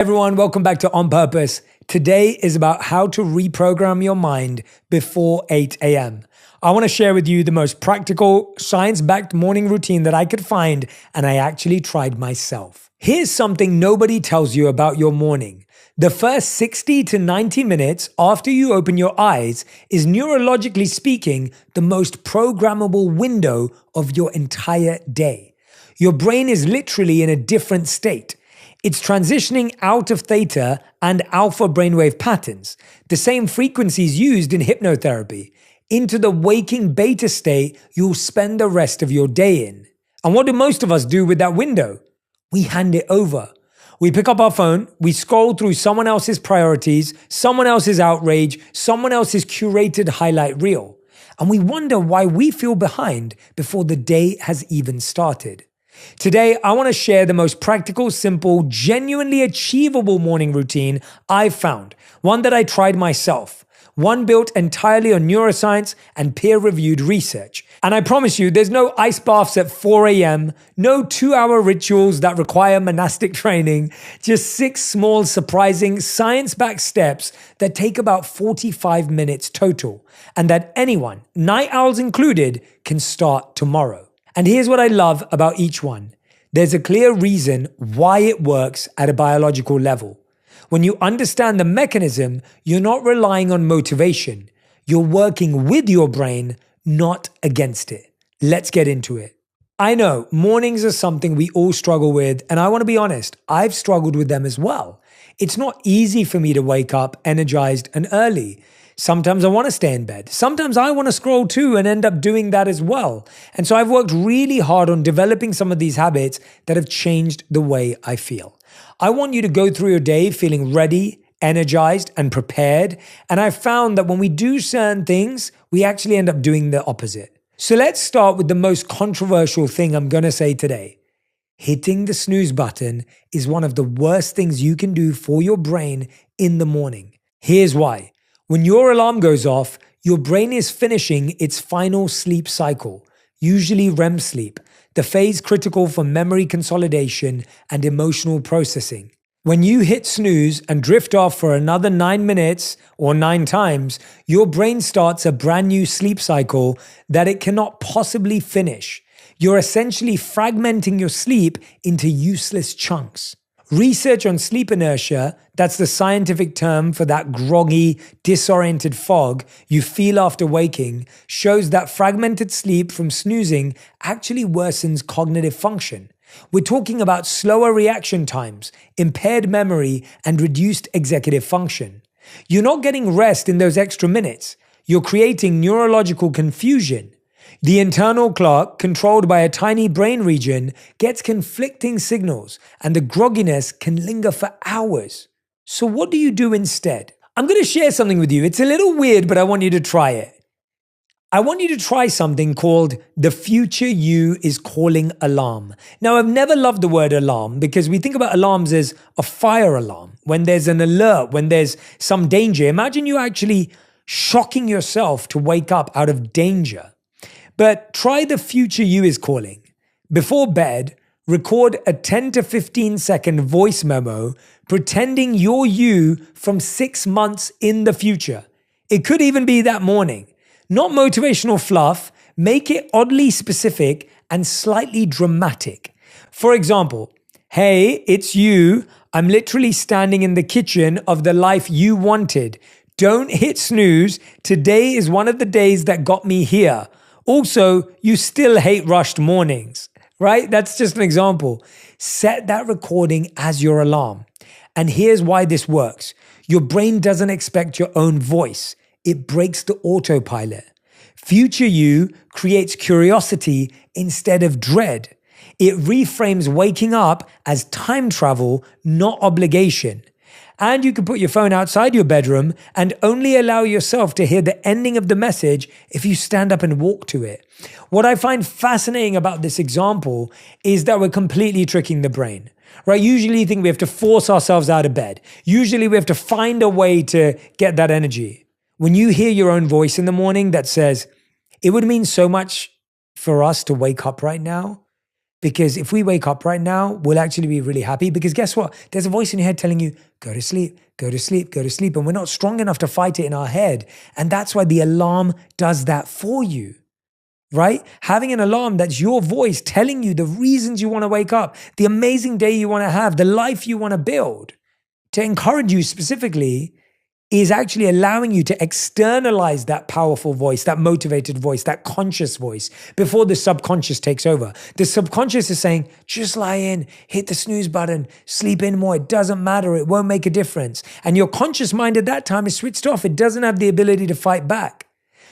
Everyone, welcome back to On Purpose. Today is about how to reprogram your mind before 8 a.m. I want to share with you the most practical, science-backed morning routine that I could find, and I actually tried myself. Here's something nobody tells you about your morning. The first 60 to 90 minutes after you open your eyes is, neurologically speaking, the most programmable window of your entire day. Your brain is literally in a different state. It's transitioning out of theta and alpha brainwave patterns, the same frequencies used in hypnotherapy, into the waking beta state you'll spend the rest of your day in. And what do most of us do with that window? We hand it over. We pick up our phone, we scroll through someone else's priorities, someone else's outrage, someone else's curated highlight reel, and we wonder why we feel behind before the day has even started. Today, I want to share the most practical, simple, genuinely achievable morning routine I've found, one that I tried myself, one built entirely on neuroscience and peer-reviewed research. And I promise you, there's no ice baths at 4 a.m., no 2-hour rituals that require monastic training, just 6 small, surprising, science-backed steps that take about 45 minutes total, and that anyone, night owls included, can start tomorrow. And here's what I love about each one. There's a clear reason why it works at a biological level. When you understand the mechanism, you're not relying on motivation. You're working with your brain, not against it. Let's get into it. I know mornings are something we all struggle with, and I want to be honest, I've struggled with them as well. It's not easy for me to wake up energized and early. Sometimes I want to stay in bed. Sometimes I want to scroll too and end up doing that as well. And so I've worked really hard on developing some of these habits that have changed the way I feel. I want you to go through your day feeling ready, energized, and prepared. And I've found that when we do certain things, we actually end up doing the opposite. So let's start with the most controversial thing I'm going to say today. Hitting the snooze button is one of the worst things you can do for your brain in the morning. Here's why. When your alarm goes off, your brain is finishing its final sleep cycle, usually REM sleep, the phase critical for memory consolidation and emotional processing. When you hit snooze and drift off for another 9 minutes or 9 times, your brain starts a brand new sleep cycle that it cannot possibly finish. You're essentially fragmenting your sleep into useless chunks. Research on sleep inertia, that's the scientific term for that groggy, disoriented fog you feel after waking, shows that fragmented sleep from snoozing actually worsens cognitive function. We're talking about slower reaction times, impaired memory, and reduced executive function. You're not getting rest in those extra minutes. You're creating neurological confusion. The internal clock, controlled by a tiny brain region, gets conflicting signals, and the grogginess can linger for hours. So what do you do instead? I'm going to share something with you. It's a little weird, but I want you to try it. I want you to try something called the future you is calling alarm. Now, I've never loved the word alarm because we think about alarms as a fire alarm. When there's an alert, when there's some danger, imagine you actually shocking yourself to wake up out of danger. But try the future you is calling. Before bed, record a 10 to 15 second voice memo pretending you're you from 6 months in the future. It could even be that morning. Not motivational fluff, make it oddly specific and slightly dramatic. For example, hey, it's you. I'm literally standing in the kitchen of the life you wanted. Don't hit snooze. Today is one of the days that got me here. Also, you still hate rushed mornings, right? That's just an example. Set that recording as your alarm. And here's why this works. Your brain doesn't expect your own voice. It breaks the autopilot. Future you creates curiosity instead of dread. It reframes waking up as time travel, not obligation. And you can put your phone outside your bedroom and only allow yourself to hear the ending of the message if you stand up and walk to it. What I find fascinating about this example is that we're completely tricking the brain, right? Usually you think we have to force ourselves out of bed. Usually we have to find a way to get that energy. When you hear your own voice in the morning that says, it would mean so much for us to wake up right now, Because if we wake up right now, we'll actually be really happy because guess what? There's a voice in your head telling you, go to sleep, go to sleep, go to sleep. And we're not strong enough to fight it in our head. And that's why the alarm does that for you, right? Having an alarm that's your voice telling you the reasons you want to wake up, the amazing day you want to have, the life you want to build, to encourage you specifically, is actually allowing you to externalize that powerful voice, that motivated voice, that conscious voice before the subconscious takes over. The subconscious is saying, just lie in, hit the snooze button, sleep in more. It doesn't matter. It won't make a difference. And your conscious mind at that time is switched off. It doesn't have the ability to fight back.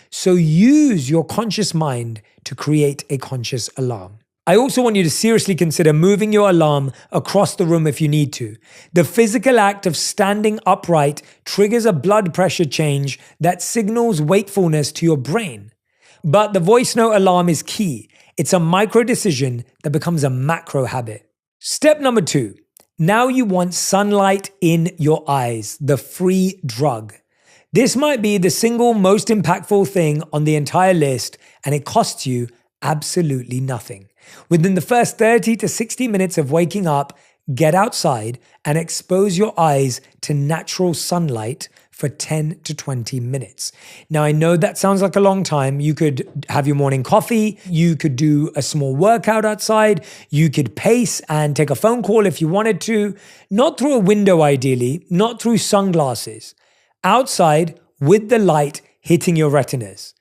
So use your conscious mind to create a conscious alarm. I also want you to seriously consider moving your alarm across the room if you need to. The physical act of standing upright triggers a blood pressure change that signals wakefulness to your brain. But the voice note alarm is key. It's a micro decision that becomes a macro habit. Step number 2. Now you want sunlight in your eyes, the free drug. This might be the single most impactful thing on the entire list, and it costs you absolutely nothing. Within the first 30 to 60 minutes of waking up, get outside and expose your eyes to natural sunlight for 10 to 20 minutes. Now, I know that sounds like a long time. You could have your morning coffee. You could do a small workout outside. You could pace and take a phone call if you wanted to. Not through a window, ideally, not through sunglasses. Outside with the light hitting your retinas.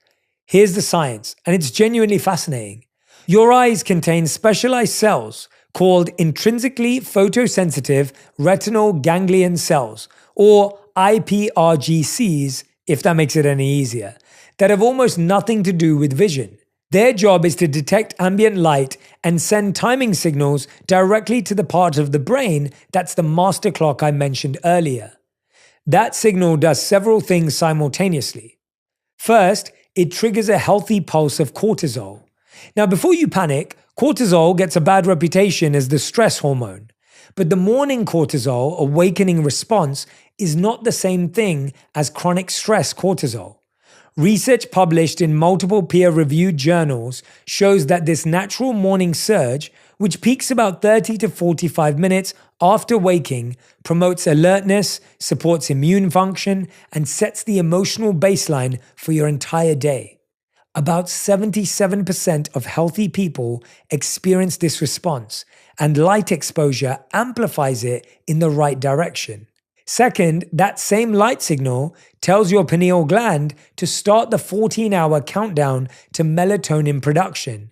Here's the science, and it's genuinely fascinating. Your eyes contain specialized cells called intrinsically photosensitive retinal ganglion cells, or IPRGCs, if that makes it any easier, that have almost nothing to do with vision. Their job is to detect ambient light and send timing signals directly to the part of the brain that's the master clock I mentioned earlier. That signal does several things simultaneously. First, it triggers a healthy pulse of cortisol. Now, before you panic, cortisol gets a bad reputation as the stress hormone. But the morning cortisol awakening response is not the same thing as chronic stress cortisol. Research published in multiple peer-reviewed journals shows that this natural morning surge, which peaks about 30 to 45 minutes after waking, promotes alertness, supports immune function, and sets the emotional baseline for your entire day. About 77% of healthy people experience this response, and light exposure amplifies it in the right direction. Second, that same light signal tells your pineal gland to start the 14-hour countdown to melatonin production.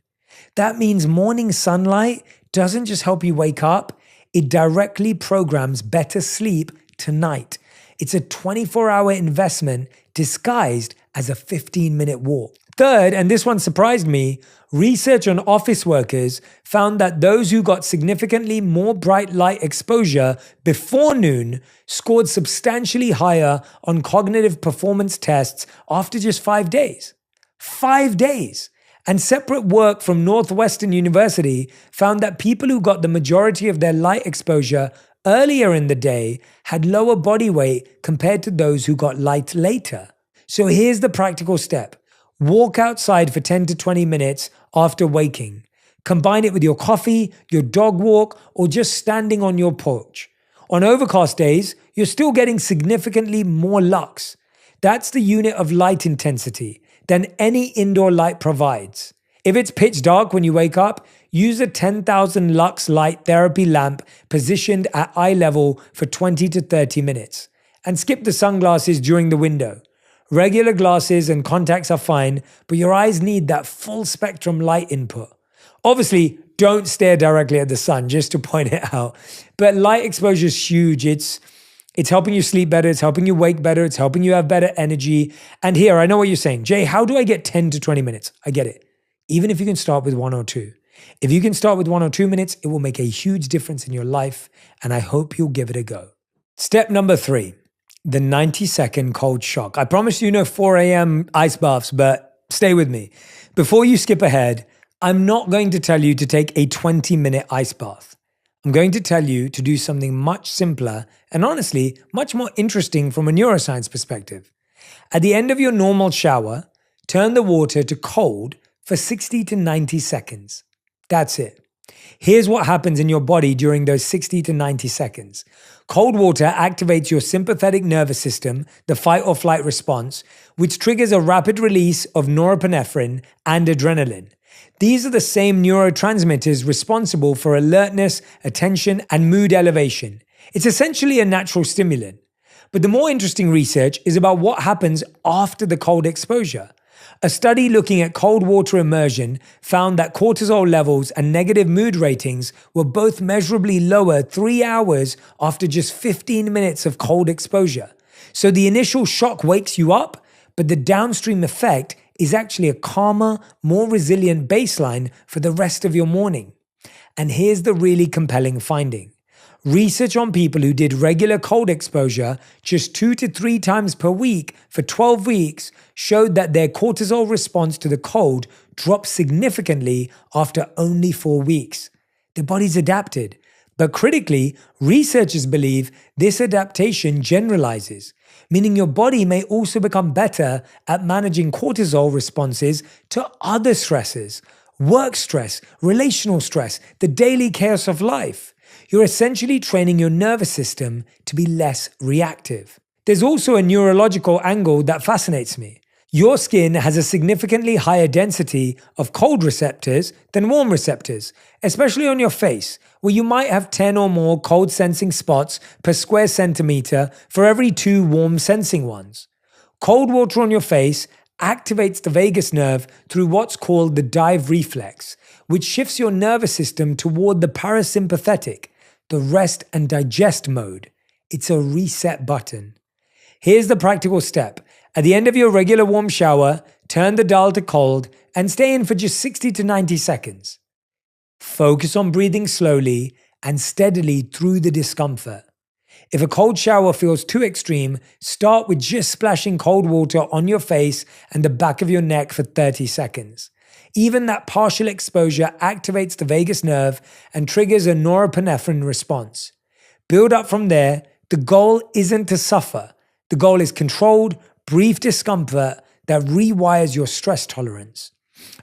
That means morning sunlight doesn't just help you wake up, it directly programs better sleep tonight. It's a 24-hour investment disguised as a 15-minute walk. Third, and this one surprised me, research on office workers found that those who got significantly more bright light exposure before noon scored substantially higher on cognitive performance tests after just 5 days. 5 days! And separate work from Northwestern University found that people who got the majority of their light exposure earlier in the day had lower body weight compared to those who got light later. So here's the practical step. Walk outside for 10 to 20 minutes after waking. Combine it with your coffee, your dog walk, or just standing on your porch. On overcast days, you're still getting significantly more lux. That's the unit of light intensity than any indoor light provides. If it's pitch dark when you wake up, use a 10,000 lux light therapy lamp positioned at eye level for 20 to 30 minutes. And skip the sunglasses during the window. Regular glasses and contacts are fine, but your eyes need that full spectrum light input. Obviously, don't stare directly at the sun, just to point it out. But light exposure is huge. It's helping you sleep better. It's helping you wake better. It's helping you have better energy. And here, I know what you're saying. Jay, how do I get 10 to 20 minutes? I get it. Even if you can start with 1 or 2. If you can start with 1 or 2 minutes, it will make a huge difference in your life. And I hope you'll give it a go. Step number 3. The 90-second cold shock. I promise you no 4 a.m. ice baths, but stay with me. Before you skip ahead, I'm not going to tell you to take a 20-minute ice bath. I'm going to tell you to do something much simpler and honestly, much more interesting from a neuroscience perspective. At the end of your normal shower, turn the water to cold for 60 to 90 seconds. That's it. Here's what happens in your body during those 60 to 90 seconds. Cold water activates your sympathetic nervous system, the fight or flight response, which triggers a rapid release of norepinephrine and adrenaline. These are the same neurotransmitters responsible for alertness, attention, and mood elevation. It's essentially a natural stimulant. But the more interesting research is about what happens after the cold exposure. A study looking at cold water immersion found that cortisol levels and negative mood ratings were both measurably lower 3 hours after just 15 minutes of cold exposure. So the initial shock wakes you up, but the downstream effect is actually a calmer, more resilient baseline for the rest of your morning. And here's the really compelling finding. Research on people who did regular cold exposure just 2 to 3 times per week for 12 weeks showed that their cortisol response to the cold dropped significantly after only 4 weeks. Their bodies adapted. But critically, researchers believe this adaptation generalizes, meaning your body may also become better at managing cortisol responses to other stresses, work stress, relational stress, the daily chaos of life. You're essentially training your nervous system to be less reactive. There's also a neurological angle that fascinates me. Your skin has a significantly higher density of cold receptors than warm receptors, especially on your face, where you might have 10 or more cold sensing spots per square centimeter for every 2 warm sensing ones. Cold water on your face activates the vagus nerve through what's called the dive reflex, which shifts your nervous system toward the parasympathetic, the rest and digest mode. It's a reset button. Here's the practical step. At the end of your regular warm shower, turn the dial to cold and stay in for just 60 to 90 seconds. Focus on breathing slowly and steadily through the discomfort. If a cold shower feels too extreme, start with just splashing cold water on your face and the back of your neck for 30 seconds. Even that partial exposure activates the vagus nerve and triggers a norepinephrine response. Build up from there. The goal isn't to suffer. The goal is controlled, brief discomfort that rewires your stress tolerance.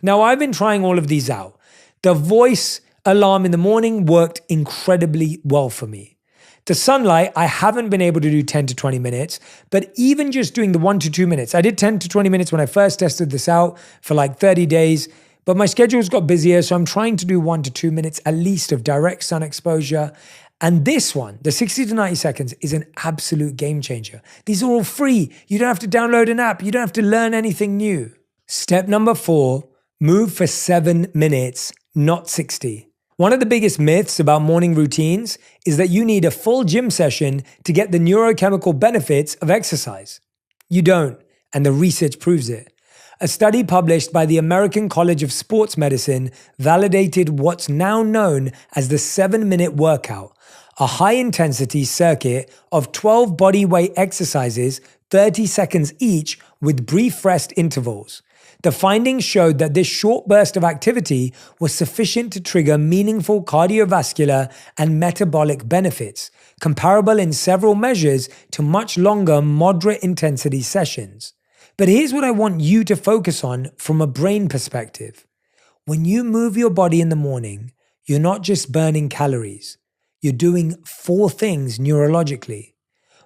Now, I've been trying all of these out. The voice alarm in the morning worked incredibly well for me. The sunlight, I haven't been able to do 10 to 20 minutes, but even just doing the 1 to 2 minutes, I did 10 to 20 minutes when I first tested this out for like 30 days, but my schedule's got busier, so I'm trying to do 1 to 2 minutes at least of direct sun exposure. And this one, the 60 to 90 seconds, is an absolute game changer. These are all free. You don't have to download an app. You don't have to learn anything new. Step number 4, move for 7 minutes, not 60. One of the biggest myths about morning routines is that you need a full gym session to get the neurochemical benefits of exercise. You don't, and the research proves it. A study published by the American College of Sports Medicine validated what's now known as the 7-minute workout, a high-intensity circuit of 12 bodyweight exercises, 30 seconds each, with brief rest intervals. The findings showed that this short burst of activity was sufficient to trigger meaningful cardiovascular and metabolic benefits, comparable in several measures to much longer moderate intensity sessions. But here's what I want you to focus on from a brain perspective. When you move your body in the morning, you're not just burning calories. You're doing 4 things neurologically.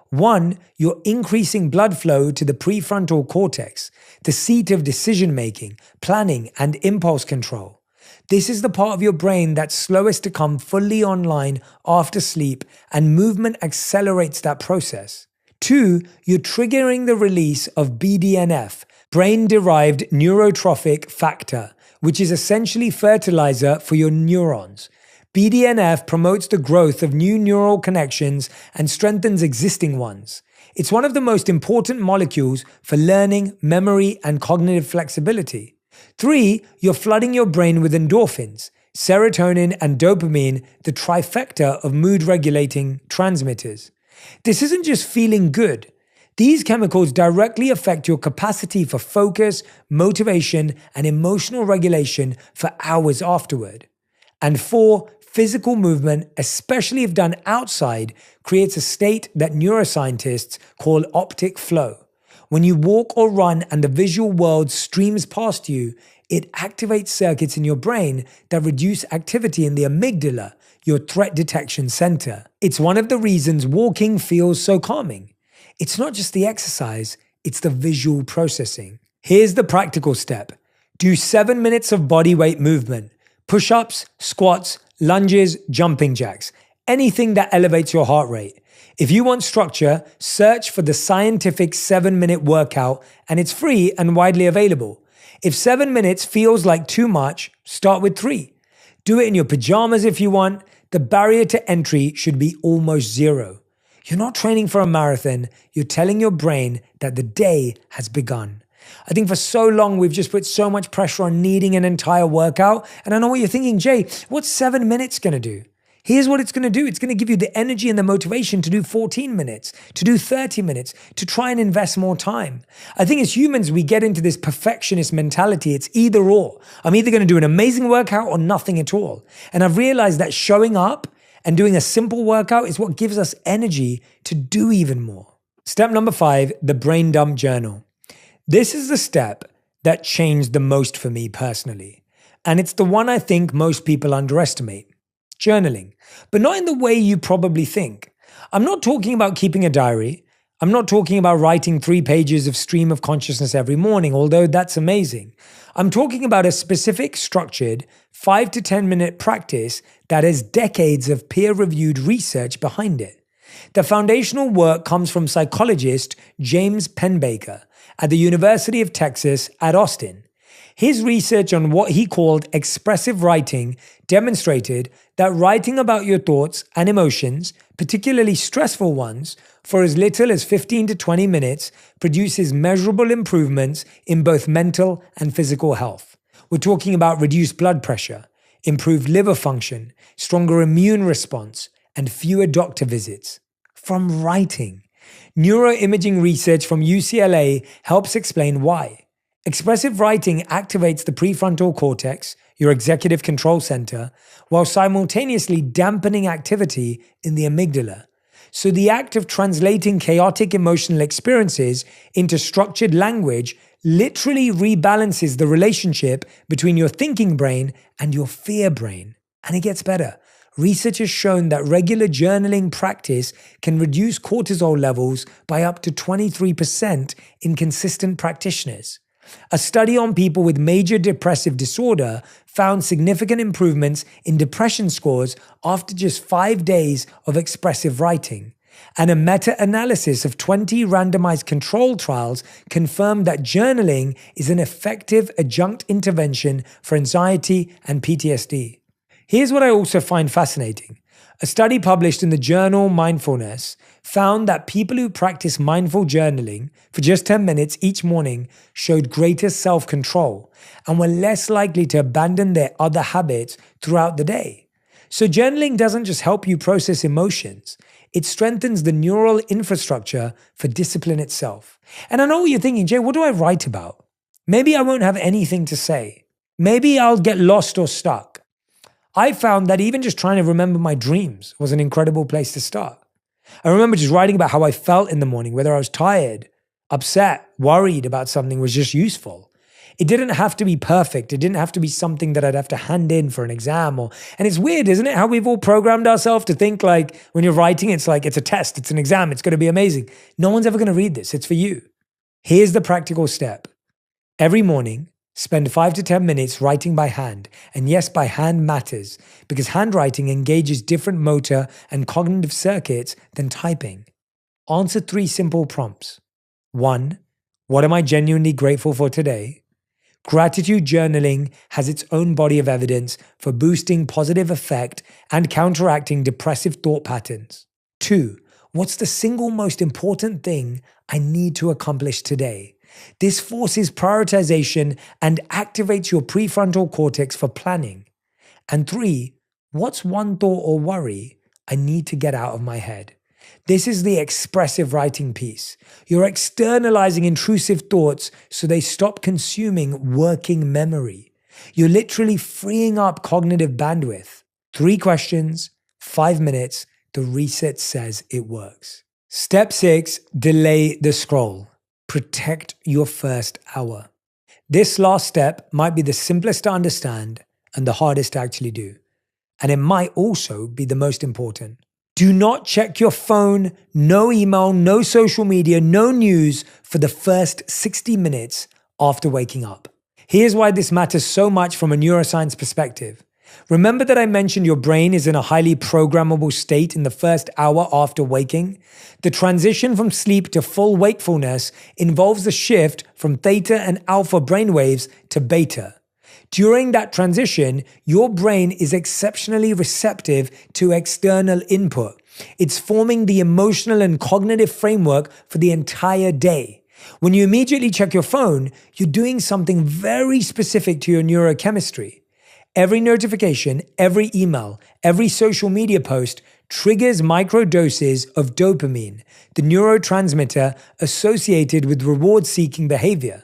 1, you're increasing blood flow to the prefrontal cortex, the seat of decision-making, planning, and impulse control. This is the part of your brain that's slowest to come fully online after sleep, and movement accelerates that process. 2, you're triggering the release of BDNF, brain-derived neurotrophic factor, which is essentially fertilizer for your neurons. BDNF promotes the growth of new neural connections and strengthens existing ones. It's one of the most important molecules for learning, memory, and cognitive flexibility. 3, you're flooding your brain with endorphins, serotonin, and dopamine, the trifecta of mood-regulating transmitters. This isn't just feeling good. These chemicals directly affect your capacity for focus, motivation, and emotional regulation for hours afterward. And 4, physical movement, especially if done outside, creates a state that neuroscientists call optic flow. When you walk or run and the visual world streams past you, It activates circuits in your brain that reduce activity in the amygdala, your threat detection center. It's one of the reasons walking feels so calming. It's not just the exercise, it's the visual processing. Here's the practical step. Do 7 minutes of body weight movement. Push-ups, squats, lunges, jumping jacks. Anything that elevates your heart rate. If you want structure, search for the scientific 7-minute workout, and it's free and widely available. If 7 minutes feels like too much, start with 3. Do it in your pajamas if you want. The barrier to entry should be almost zero. You're not training for a marathon, you're telling your brain that the day has begun. I think for so long we've just put so much pressure on needing an entire workout, and I know what you're thinking, Jay, what's 7 minutes going to do? Here's what it's going to do. It's going to give you the energy and the motivation to do 14 minutes, to do 30 minutes, to try and invest more time. I think as humans, we get into this perfectionist mentality. It's either or. I'm either going to do an amazing workout or nothing at all. And I've realized that showing up and doing a simple workout is what gives us energy to do even more. Step number 5, the brain dump journal. This is the step that changed the most for me personally. And it's the one I think most people underestimate. Journaling, but not in the way you probably think. I'm not talking about keeping a diary. I'm not talking about writing 3 pages of stream of consciousness every morning, although that's amazing. I'm talking about a specific, structured, 5 to 10 minute practice that has decades of peer-reviewed research behind it. The foundational work comes from psychologist James Penbaker at the University of Texas at Austin. His research on what he called expressive writing demonstrated that writing about your thoughts and emotions, particularly stressful ones, for as little as 15 to 20 minutes produces measurable improvements in both mental and physical health. We're talking about reduced blood pressure, improved liver function, stronger immune response, and fewer doctor visits. From writing. Neuroimaging research from UCLA helps explain why. Expressive writing activates the prefrontal cortex, your executive control center, while simultaneously dampening activity in the amygdala. So the act of translating chaotic emotional experiences into structured language literally rebalances the relationship between your thinking brain and your fear brain. And it gets better. Research has shown that regular journaling practice can reduce cortisol levels by up to 23% in consistent practitioners. A study on people with major depressive disorder found significant improvements in depression scores after just 5 days of expressive writing. And a meta-analysis of 20 randomized control trials confirmed that journaling is an effective adjunct intervention for anxiety and PTSD. Here's what I also find fascinating. A study published in the journal Mindfulness found that people who practice mindful journaling for just 10 minutes each morning showed greater self-control and were less likely to abandon their other habits throughout the day. So journaling doesn't just help you process emotions, it strengthens the neural infrastructure for discipline itself. And I know what you're thinking, Jay, what do I write about? Maybe I won't have anything to say. Maybe I'll get lost or stuck. I found that even just trying to remember my dreams was an incredible place to start. I remember just writing about how I felt in the morning, whether I was tired, upset, worried about something was just useful. It didn't have to be perfect. It didn't have to be something that I'd have to hand in for an exam and it's weird, isn't it? How we've all programmed ourselves to think like when you're writing, it's like it's a test, it's an exam, it's going to be amazing. No one's ever going to read this. It's for you. Here's the practical step. Every morning, spend 5 to 10 minutes writing by hand. And yes, by hand matters because handwriting engages different motor and cognitive circuits than typing. Answer 3 simple prompts. 1. What am I genuinely grateful for today? Gratitude journaling has its own body of evidence for boosting positive effect and counteracting depressive thought patterns. 2. What's the single most important thing I need to accomplish today? This forces prioritization and activates your prefrontal cortex for planning. And 3, what's one thought or worry I need to get out of my head? This is the expressive writing piece. You're externalizing intrusive thoughts so they stop consuming working memory. You're literally freeing up cognitive bandwidth. 3 questions, 5 minutes, the reset says it works. Step 6, delay the scroll. Protect your first hour. This last step might be the simplest to understand and the hardest to actually do. And it might also be the most important. Do not check your phone, no email, no social media, no news for the first 60 minutes after waking up. Here's why this matters so much from a neuroscience perspective. Remember that I mentioned your brain is in a highly programmable state in the first hour after waking? The transition from sleep to full wakefulness involves a shift from theta and alpha brainwaves to beta. During that transition, your brain is exceptionally receptive to external input. It's forming the emotional and cognitive framework for the entire day. When you immediately check your phone, you're doing something very specific to your neurochemistry. Every notification, every email, every social media post triggers microdoses of dopamine, the neurotransmitter associated with reward-seeking behavior.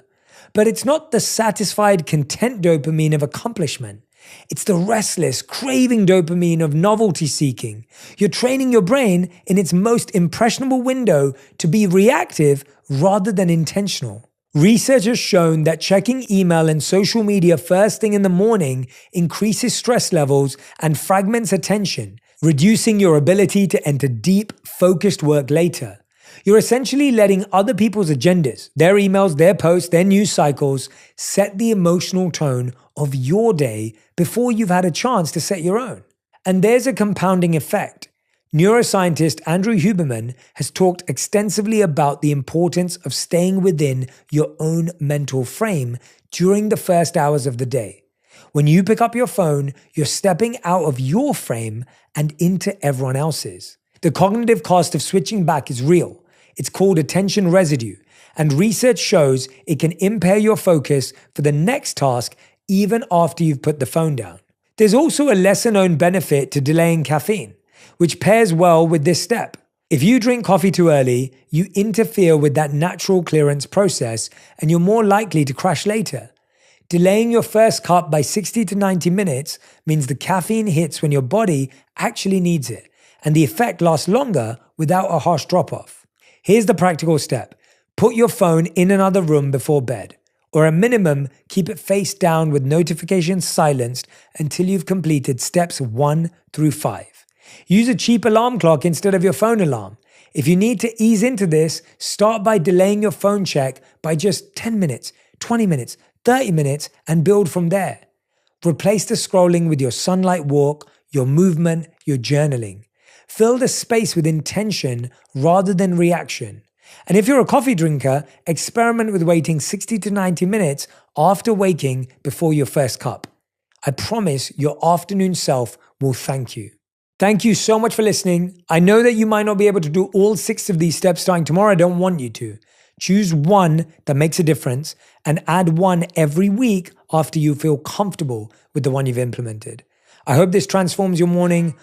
But it's not the satisfied, content dopamine of accomplishment. It's the restless, craving dopamine of novelty seeking. You're training your brain in its most impressionable window to be reactive rather than intentional. Research has shown that checking email and social media first thing in the morning increases stress levels and fragments attention, reducing your ability to enter deep, focused work later. You're essentially letting other people's agendas, their emails, their posts, their news cycles, set the emotional tone of your day before you've had a chance to set your own. And there's a compounding effect. Neuroscientist Andrew Huberman has talked extensively about the importance of staying within your own mental frame during the first hours of the day. When you pick up your phone, you're stepping out of your frame and into everyone else's. The cognitive cost of switching back is real. It's called attention residue, and research shows it can impair your focus for the next task even after you've put the phone down. There's also a lesser-known benefit to delaying caffeine, which pairs well with this step. If you drink coffee too early, you interfere with that natural clearance process and you're more likely to crash later. Delaying your first cup by 60 to 90 minutes means the caffeine hits when your body actually needs it, and the effect lasts longer without a harsh drop-off. Here's the practical step. Put your phone in another room before bed, or at minimum, keep it face down with notifications silenced until you've completed steps 1 through 5. Use a cheap alarm clock instead of your phone alarm. If you need to ease into this, start by delaying your phone check by just 10 minutes, 20 minutes, 30 minutes, and build from there. Replace the scrolling with your sunlight walk, your movement, your journaling. Fill the space with intention rather than reaction. And if you're a coffee drinker, experiment with waiting 60 to 90 minutes after waking before your first cup. I promise your afternoon self will thank you. Thank you so much for listening. I know that you might not be able to do all 6 of these steps starting tomorrow. I don't want you to. Choose one that makes a difference and add one every week after you feel comfortable with the one you've implemented. I hope this transforms your morning.